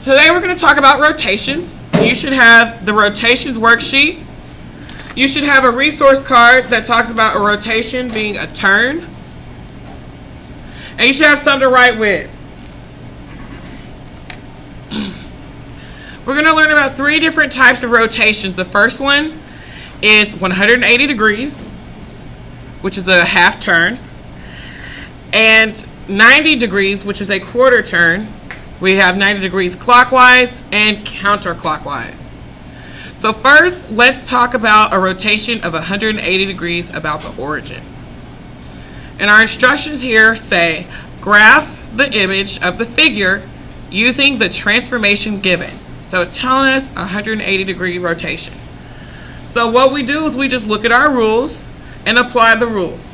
Today we're going to talk about rotations. You should have the rotations worksheet. You should have a resource card that talks about a rotation being a turn. And you should have something to write with. We're going to learn about 3 different types of rotations. The first one is 180 degrees, which is a half turn, and 90 degrees, which is a quarter turn. We have 90 degrees clockwise and counterclockwise. So first, let's talk about a rotation of 180 degrees about the origin. And our instructions here say, graph the image of the figure using the transformation given. So it's telling us 180 degree rotation. So what we do is we just look at our rules and apply the rules.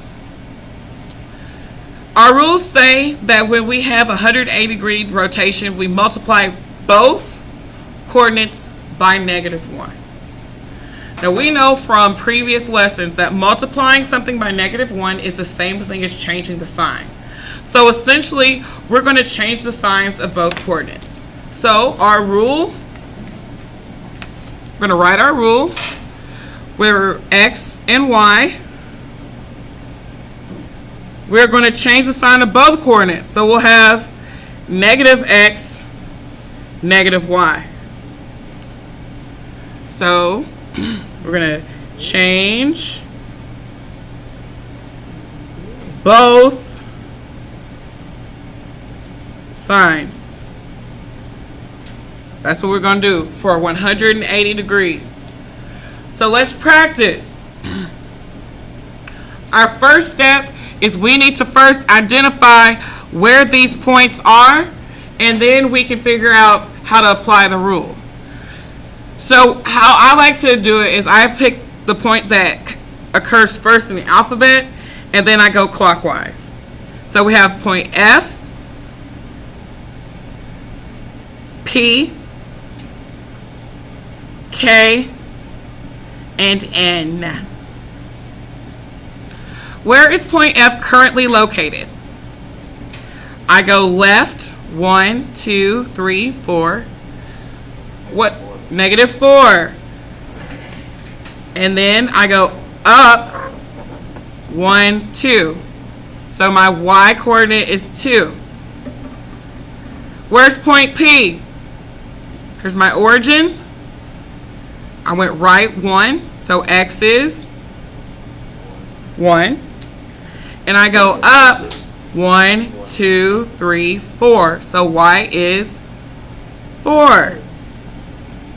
Our rules say that when we have a 180 degree rotation, we multiply both coordinates by -1. Now we know from previous lessons that multiplying something by -1 is the same thing as changing the sign. So essentially, we're going to change the signs of both coordinates. So our rule, we're going to write our rule where x and y, we're going to change the sign of both coordinates. So we'll have -x, -y. So we're going to change both signs. That's what we're going to do for 180 degrees. So let's practice. Our first step is we need to first identify where these points are, and then we can figure out how to apply the rule. So how I like to do it is I pick the point that occurs first in the alphabet, and then I go clockwise. So we have point F, P, K, and N. Where is point F currently located? I go left, 1, 2, 3, 4. What? -4. And then I go up, 1, 2. So my y coordinate is 2. Where's point P? Here's my origin. I went right 1, so x is 1. And I go up 1, 2, 3, 4. So y is 4.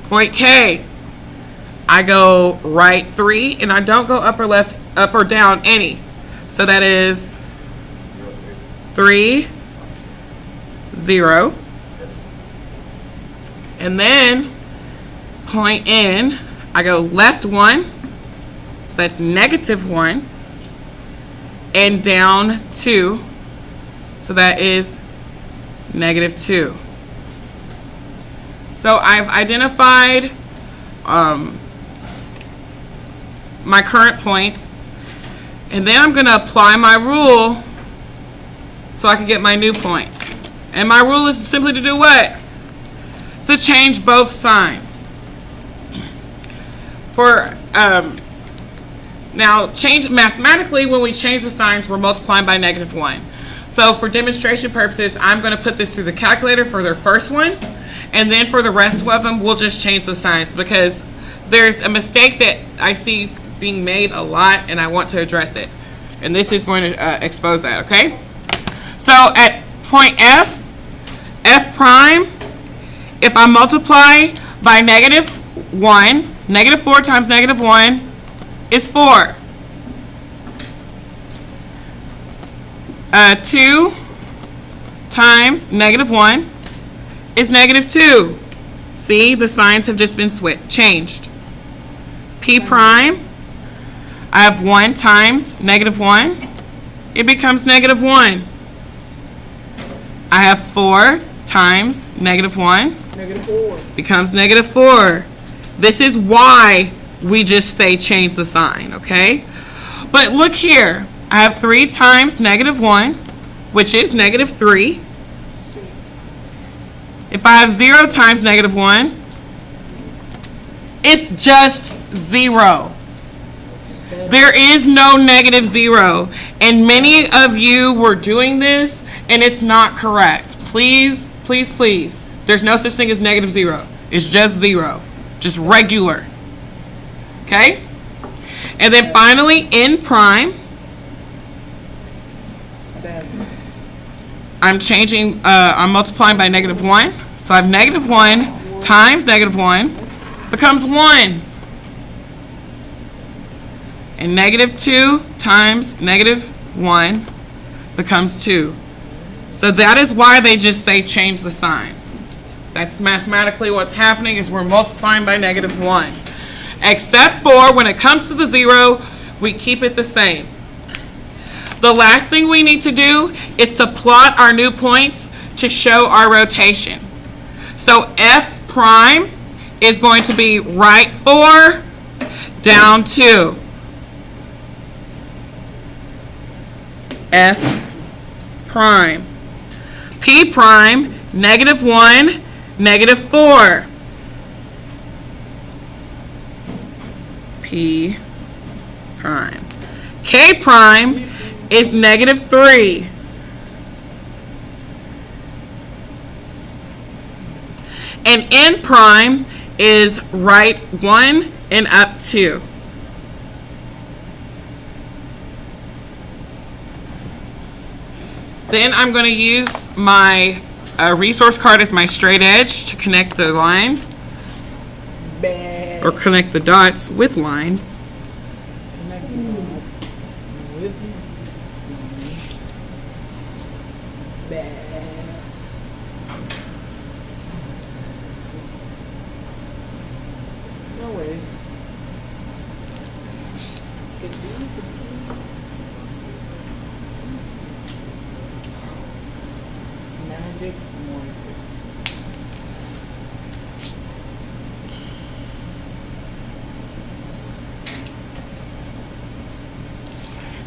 Point K, I go right 3, and I don't go up or left, up or down any. So that is 3, 0. And then point N, I go left 1, so that's -1, and down 2, so that is -2. So I've identified my current points, and then I'm going to apply my rule so I can get my new points. And my rule is simply to do what? To change both signs. Now, mathematically, when we change the signs, we're multiplying by -1. So for demonstration purposes, I'm going to put this through the calculator for their first one. And then for the rest of them, we'll just change the signs because there's a mistake that I see being made a lot, and I want to address it. And this is going to expose that, okay? So at point F, F prime, if I multiply by -1, -4 times -1 is 4. 2 times -1 is -2. See, the signs have just been changed. P prime, I have 1 times -1. It becomes -1. I have 4 times -1. -4. Becomes -4. This is why we just say change the sign, okay? But look here. I have 3 times -1, which is -3. If I have 0 times negative 1, it's just 0. There is no negative 0. And many of you were doing this, and it's not correct. Please, please, please. There's no such thing as negative 0. It's just 0. Just regular. Okay? And then finally, n prime. I'm multiplying by negative 1. So I have negative 1 times negative 1 becomes 1. And negative 2 times negative 1 becomes 2. So that is why they just say change the sign. That's mathematically what's happening, is we're multiplying by negative 1. Except for when it comes to the 0, we keep it the same. The last thing we need to do is to plot our new points to show our rotation. So f prime is going to be right 4, down 2. F prime. P prime, negative 1, negative 4. P prime. K prime is negative 3. And n prime is right 1 and up 2. Then I'm going to use my resource card as my straight edge to connect the lines. Or connect the dots with lines.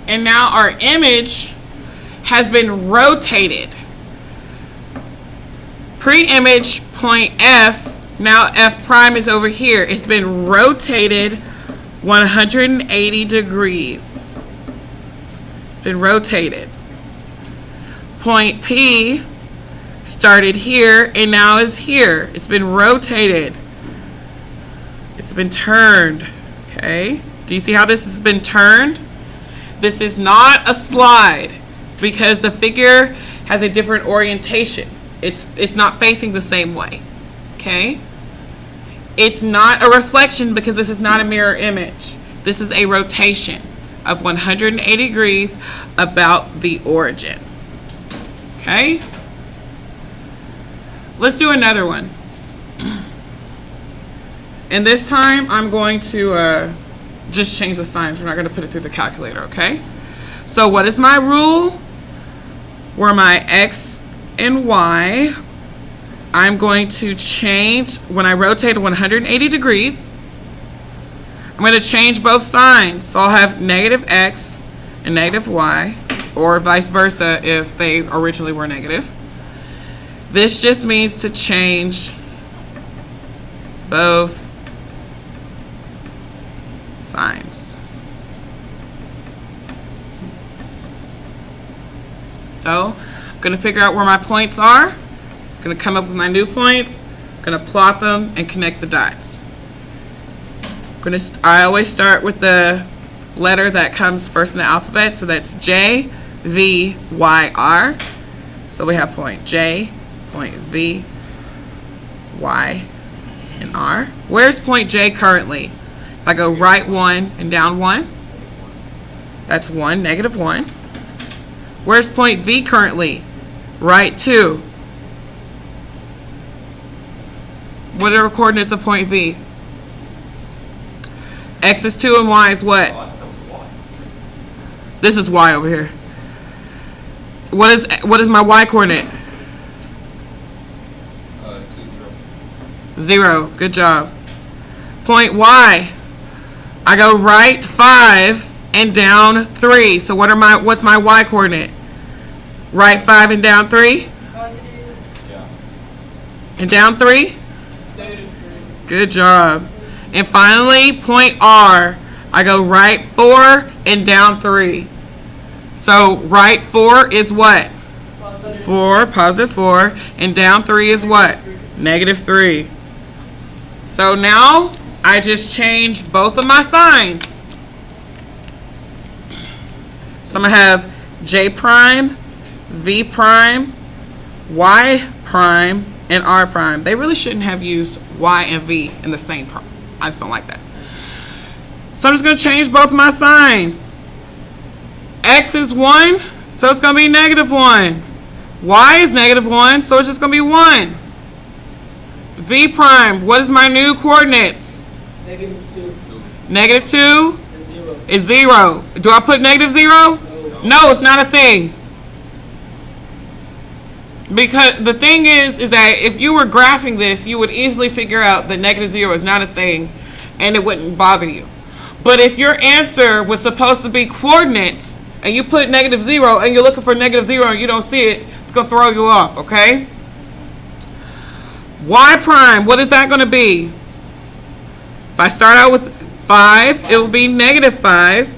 And now our image has been rotated. Pre-image point F, now F prime is over here. It's been rotated 180 degrees. It's been rotated. Point P started here and now is here. It's been rotated. It's been turned. Okay? Do you see how this has been turned? This is not a slide because the figure has a different orientation. It's not facing the same way. Okay? It's not a reflection because this is not a mirror image. This is a rotation of 180 degrees about the origin. Okay? Let's do another one. And this time I'm going to just change the signs. We're not going to put it through the calculator, okay? So what is my rule? Where my x and y, I'm going to change, when I rotate 180 degrees, I'm going to change both signs. So I'll have negative x and negative y, or vice versa if they originally were negative. This just means to change both signs. So I'm going to figure out where my points are. I'm going to come up with my new points. I'm going to plot them and connect the dots. I always start with the letter that comes first in the alphabet. So that's J, V, Y, R. So we have point J, point V, Y, and R. Where's point J currently? If I go right 1 and down 1, that's 1, negative 1. Where's point V currently? Right 2. What are the coordinates of point V? X is 2 and Y is what? This is Y over here. What is my Y coordinate? 0. Good job. Point Y. I go right 5 and down 3. So what's my Y coordinate? Right 5 and down 3? Positive. And down 3? Good job. And finally, point R. I go right 4 and down 3. So right 4 is what? 4, positive 4. And down 3 is what? Negative 3. So now I just changed both of my signs. So I'm going to have J prime, V prime, Y prime, and R prime. They really shouldn't have used Y and V in the same prime. I just don't like that. So I'm just going to change both my signs. X is 1, so it's going to be negative 1. Y is negative 1, so it's just going to be 1. V prime, what is my new coordinates? Negative 2. Negative 2 And 0. is 0. Do I put negative 0? No, it's not a thing. Because the thing is that if you were graphing this, you would easily figure out that negative 0 is not a thing and it wouldn't bother you. But if your answer was supposed to be coordinates and you put negative 0 and you're looking for negative 0 and you don't see it, it's going to throw you off, okay? Y prime, what is that going to be? If I start out with 5, it will be negative 5.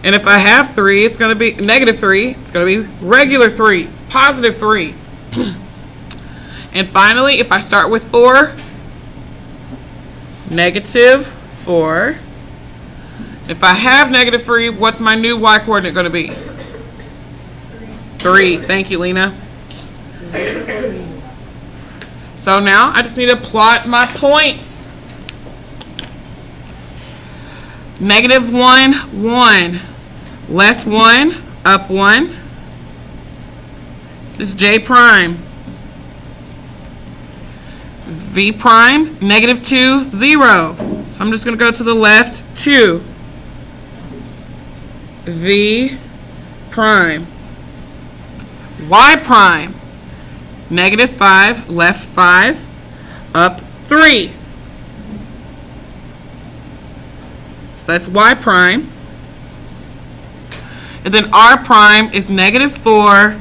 And if I have 3, it's going to be negative 3. It's going to be regular 3, positive 3. And finally, if I start with 4, negative 4. If I have negative 3, what's my new y coordinate going to be? 3. Thank you, Lena. So now I just need to plot my points. Negative 1, 1. Left 1, up 1. This is J prime. V prime, negative 2, 0. So I'm just going to go to the left, 2. V prime. Y prime, negative 5, left 5, up 3. So that's Y prime. And then R prime is negative 4,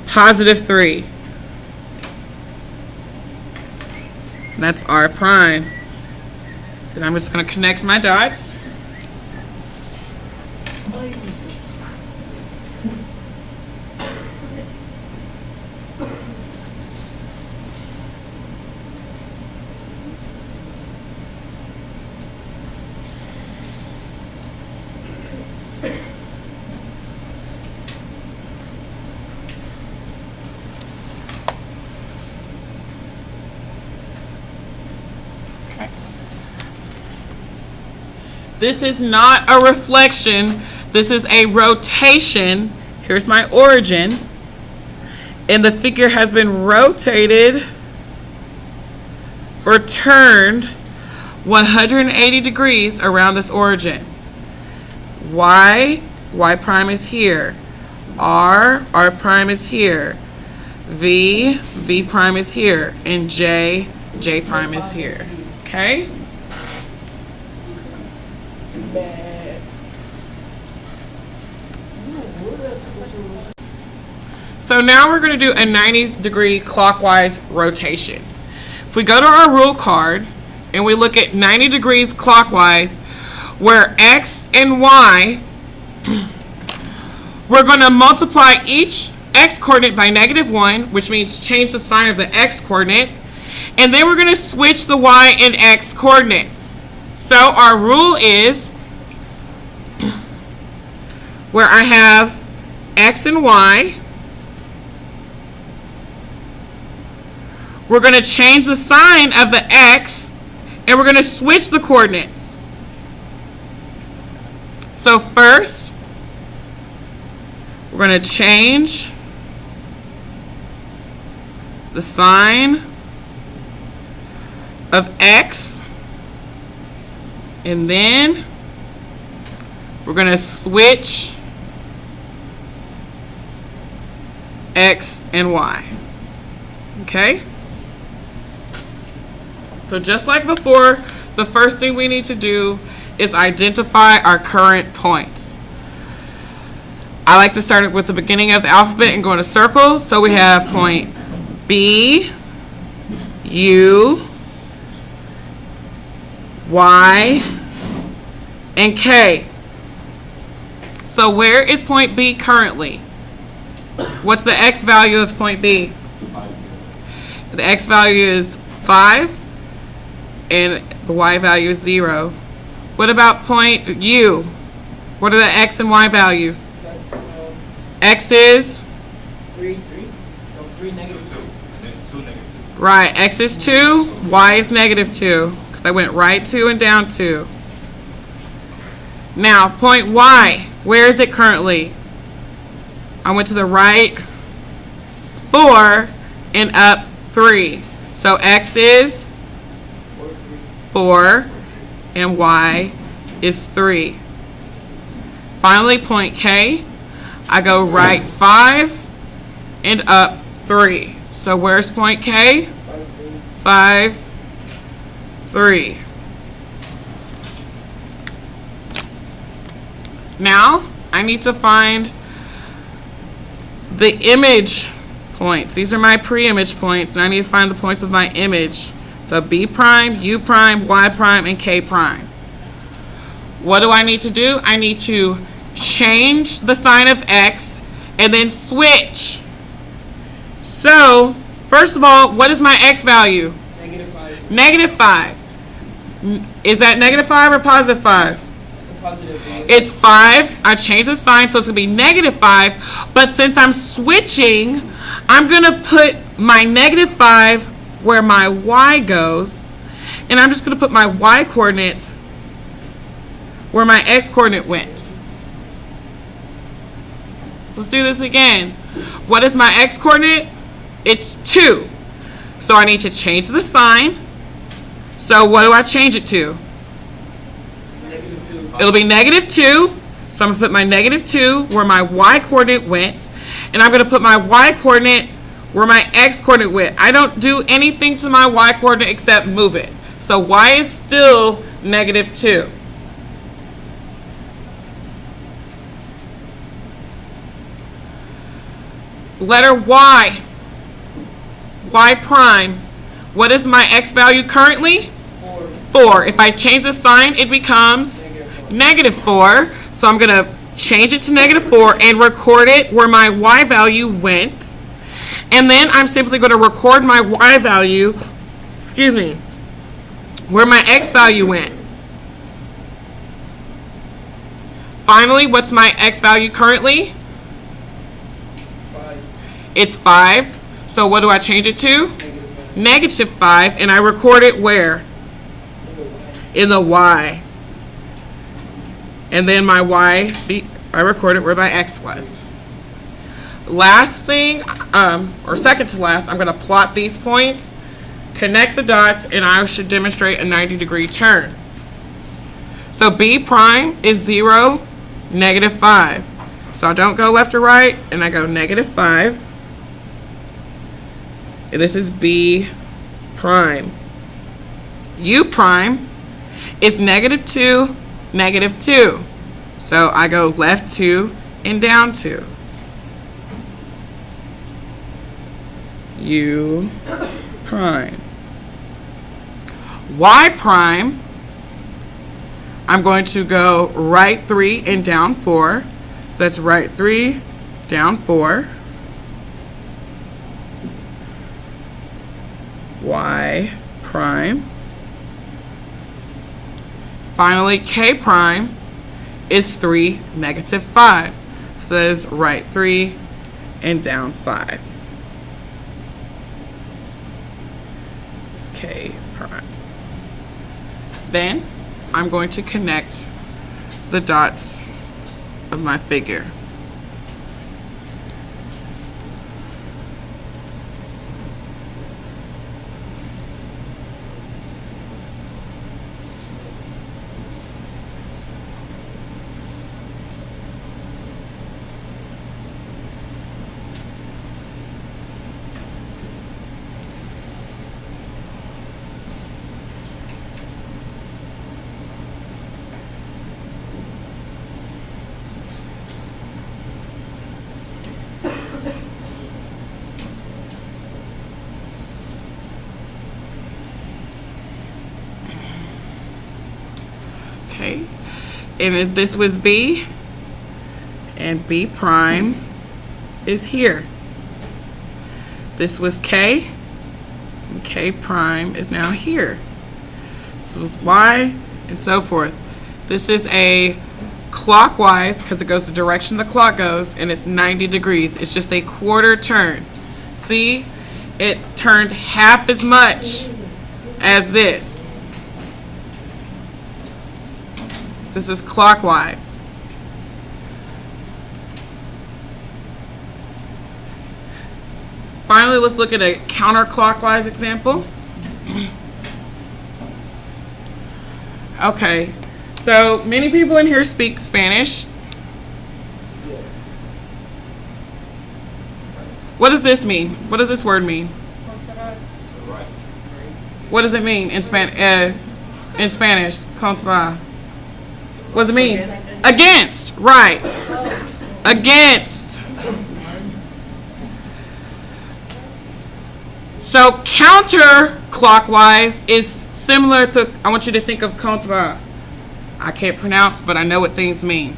positive 3. And that's R prime. And I'm just going to connect my dots. This is not a reflection. This is a rotation. Here's my origin. And the figure has been rotated or turned 180 degrees around this origin. Y prime is here. R prime is here. V prime is here. And J prime is here. Okay? So now we're going to do a 90-degree clockwise rotation. If we go to our rule card and we look at 90 degrees clockwise, where X and Y, we're going to multiply each X coordinate by negative 1, which means change the sign of the X coordinate, and then we're going to switch the Y and X coordinates. So our rule is where I have X and Y, we're going to change the sign of the X and we're going to switch the coordinates. So first, we're going to change the sign of X, and then we're going to switch X and Y. Okay? So just like before, the first thing we need to do is identify our current points. I like to start with the beginning of the alphabet and go in a circle. So we have point B, U, Y, and K. So where is point B currently? What's the X value of point B? The X value is 5 and the Y value is 0. What about point U? What are the X and Y values? X is? 3, 3 negative 2. 2 negative 2. Right, X is 2, Y is negative 2. Because I went right 2 and down 2. Now, point Y, where is it currently? I went to the right 4 and up 3. So X is 4 and Y is 3. Finally, point K, I go right 5 and up 3. So where's point K? 5, 3. Now, I need to find the image points. These are my pre-image points, and I need to find the points of my image. So B prime, U prime, Y prime, and K prime. What do I need to do? I need to change the sign of X and then switch. So, first of all, what is my X value? Negative 5. Negative 5. Is that negative 5 or positive 5? It's a positive 5. It's 5. I changed the sign, so it's going to be negative 5. But since I'm switching, I'm going to put my negative 5 where my Y goes. And I'm just going to put my Y coordinate where my X coordinate went. Let's do this again. What is my X coordinate? It's 2. So I need to change the sign. So what do I change it to? Negative 2. It'll be negative 2. So I'm going to put my negative 2 where my Y coordinate went. And I'm going to put my Y coordinate where my X coordinate went. I don't do anything to my Y coordinate except move it. So Y is still negative 2. Letter Y. Y prime. What is my X value currently? 4. 4. If I change the sign, it becomes negative 4. So I'm going to change it to negative 4 and record it where my Y value went. And then I'm simply going to record my Y value, where my X value went. Finally, what's my X value currently? 5. It's 5. So what do I change it to? Negative 5. Negative 5. And I record it where? In the Y. And then my Y, I record it where my X was. Last thing, or second to last, I'm going to plot these points, connect the dots, and I should demonstrate a 90-degree turn. So B prime is 0, negative 5. So I don't go left or right, and I go negative 5. And this is B prime. U prime is negative 2, negative 2. So I go left 2 and down 2. U prime. Y prime, I'm going to go right 3 and down 4. So that's right 3, down 4. Y prime. Finally, K prime is 3, negative 5. So that is right 3 and down 5. This is K prime. Then I'm going to connect the dots of my figure. Okay. And if this was B, and B prime is here. This was K, and K prime is now here. This was Y, and so forth. This is a clockwise, because it goes the direction the clock goes, and it's 90 degrees. It's just a quarter turn. See? It's turned half as much as this. This is clockwise. Finally, let's look at a counterclockwise example. Okay, so many people in here speak Spanish. What does this mean? What does this word mean? What does it mean in Spanish? Contra. What does it mean? Against, right. Against. So counterclockwise is similar to, I want you to think of contra. I can't pronounce, but I know what things mean.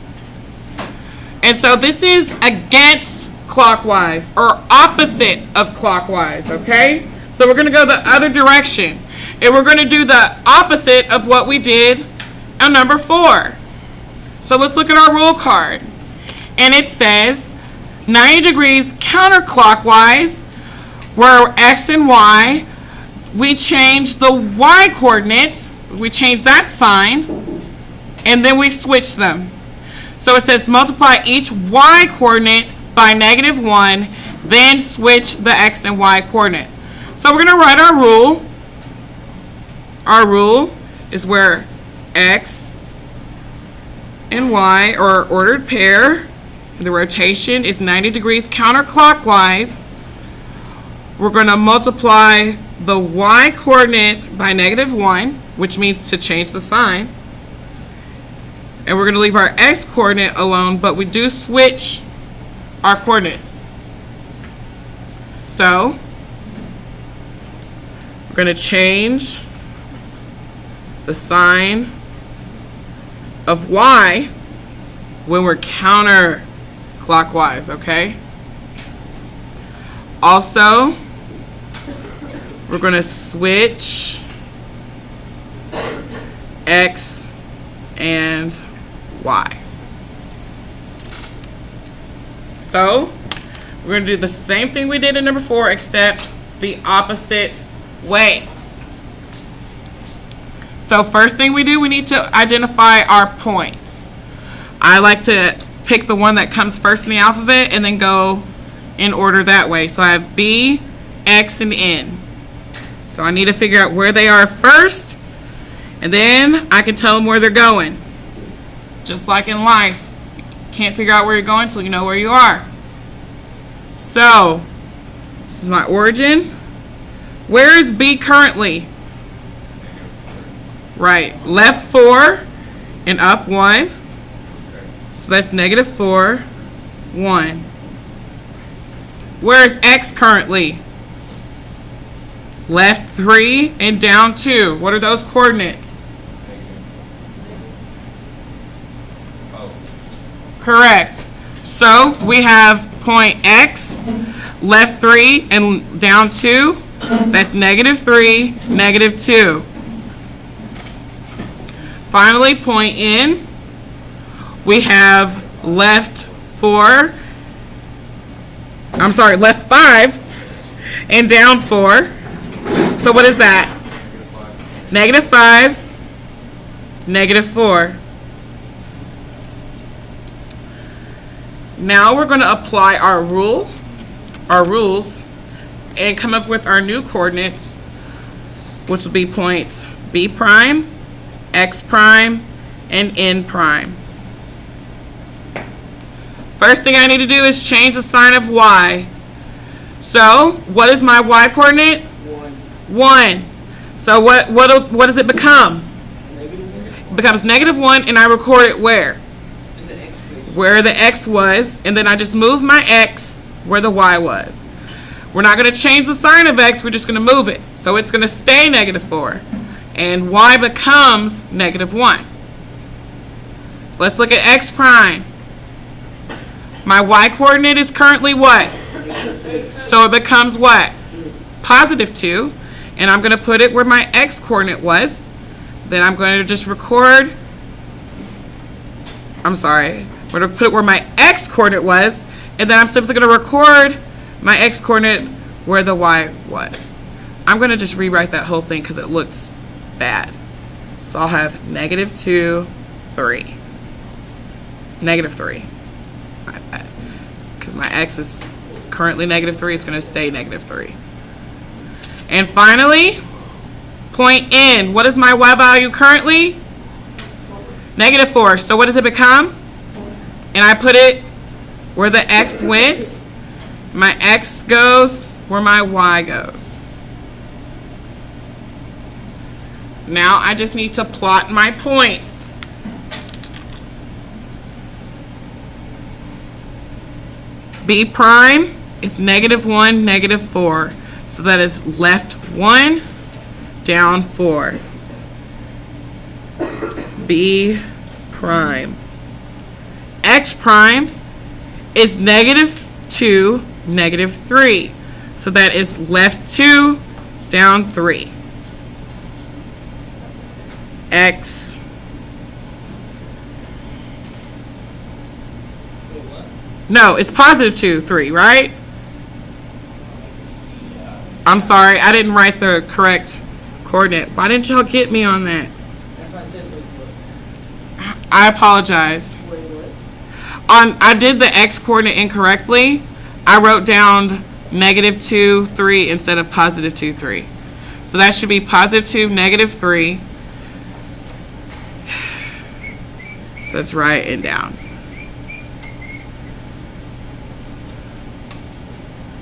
And so this is against clockwise, or opposite of clockwise, okay? So we're going to go the other direction. And we're going to do the opposite of what we did on number 4. So let's look at our rule card. And it says 90 degrees counterclockwise, where X and Y, we change the Y coordinate, we change that sign, and then we switch them. So it says multiply each Y coordinate by -1, then switch the X and Y coordinate. So we're going to write our rule. Our rule is where X and Y are ordered pair. The rotation is 90 degrees counterclockwise. We're going to multiply the Y coordinate by -1, which means to change the sign. And we're going to leave our X coordinate alone, but we do switch our coordinates. So we're going to change the sign of Y when we're counterclockwise, okay? Also, we're going to switch X and Y. So, we're going to do the same thing we did in number 4, except the opposite way. So first thing we do, we need to identify our points. I like to pick the one that comes first in the alphabet and then go in order that way. So I have B, X, and N. So I need to figure out where they are first, and then I can tell them where they're going. Just like in life, you can't figure out where you're going until you know where you are. So, this is my origin. Where is B currently? Right, left 4 and up 1. So that's -4, 1. Where is X currently? Left 3 and down 2. What are those coordinates? Correct. So we have point X, left 3 and down 2. That's -3, -2. Finally, point N, we have left 4, left 5 and down 4. So what is that? -5, -4. Now we're going to apply our rules, and come up with our new coordinates, which will be points B prime, X prime, and N prime. First thing I need to do is change the sign of Y. So what is my Y coordinate? 1. So what does it become? It becomes -1, and I record it where? In the X place. Where the X was, and then I just move my X where the Y was. We're not going to change the sign of X, we're just going to move it. So it's going to stay -4, and Y becomes -1. Let's look at x prime. My y coordinate is currently what? So it becomes what? Positive 2. And I'm going to put it where my x coordinate was. Then I'm going to just record. I'm sorry. I'm going to put it where my x coordinate was. And then I'm simply going to record my x coordinate where the y was. I'm going to just rewrite that whole thing because it looks bad. So I'll have -2, 3. -3. Because my x is currently -3, it's going to stay -3. And finally, point N. What is my y value currently? -4. So what does it become? And I put it where the x went. My x goes where my y goes. Now I just need to plot my points. B prime is -1, -4. So that is left 1, down 4. B prime. X prime is -2, -3. So that is left 2, down 3. X No, it's +2, 3, right? I'm sorry, I didn't write the correct coordinate. Why didn't y'all get me on that? I apologize. I did the x coordinate incorrectly. I wrote down -2, 3 instead of +2, 3. So that should be +2, -3. So that's right and down.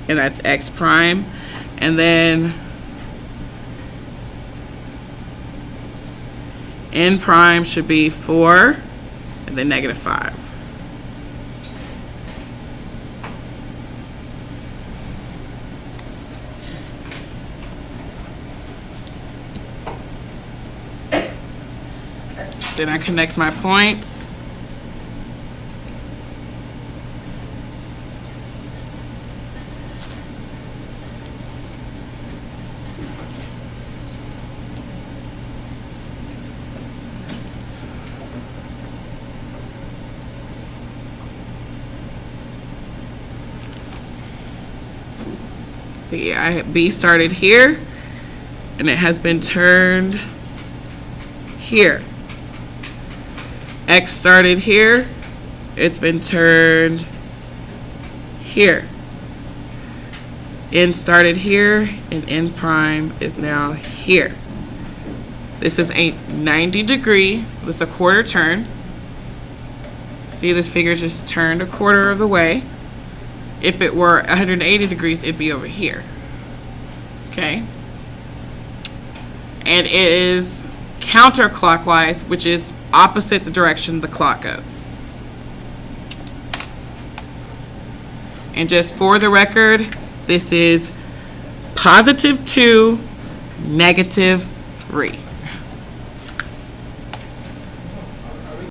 And that's x prime. And then n prime should be 4 and then -5. Then I connect my points. See, B started here, and it has been turned here. X started here, it's been turned here. N started here, and N prime is now here. This is a 90-degree, this is a quarter turn. See, this figure just turned a quarter of the way. If it were 180 degrees, it'd be over here. Okay? And it is counterclockwise, which is opposite the direction the clock goes. And just for the record, this is +2, -3.